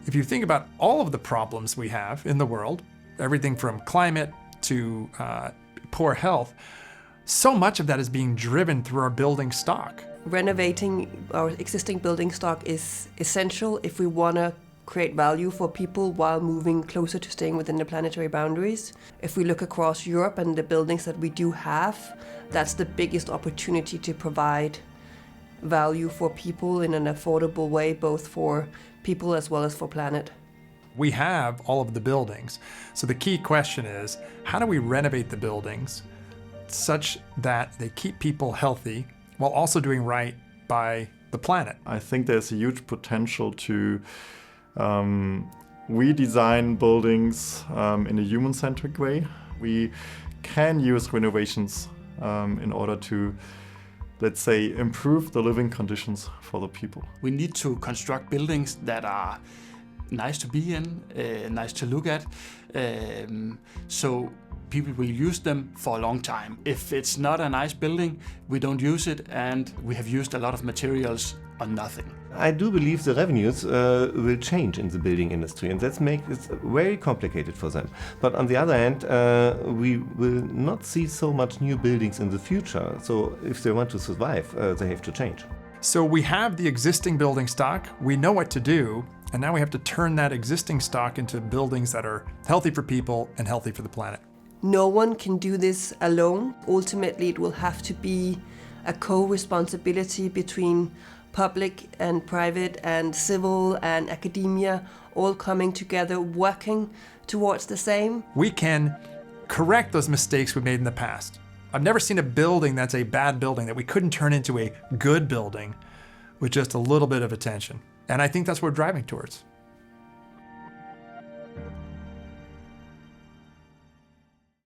If you think about all of the problems we have in the world, everything from climate to poor health, so much of that is being driven through our building stock. Renovating our existing building stock is essential if we want to create value for people while moving closer to staying within the planetary boundaries. If we look across Europe and the buildings that we do have, that's the biggest opportunity to provide value for people in an affordable way, both for people as well as for planet. We have all of the buildings. So the key question is, how do we renovate the buildings such that they keep people healthy while also doing right by the planet? I think there's a huge potential to redesign buildings in a human-centric way. We can use renovations in order to, let's say, improve the living conditions for the people. We need to construct buildings that are nice to be in, nice to look at, so people will use them for a long time. If it's not a nice building, we don't use it, and we have used a lot of materials on nothing. I do believe the revenues will change in the building industry, and that makes it very complicated for them. But on the other hand, we will not see so much new buildings in the future. So if they want to survive, they have to change. So we have the existing building stock, we know what to do, and now we have to turn that existing stock into buildings that are healthy for people and healthy for the planet. No one can do this alone. Ultimately, it will have to be a co-responsibility between public and private and civil and academia, all coming together, working towards the same. We can correct those mistakes we made in the past. I've never seen a building that's a bad building that we couldn't turn into a good building with just a little bit of attention. And I think that's what we're driving towards.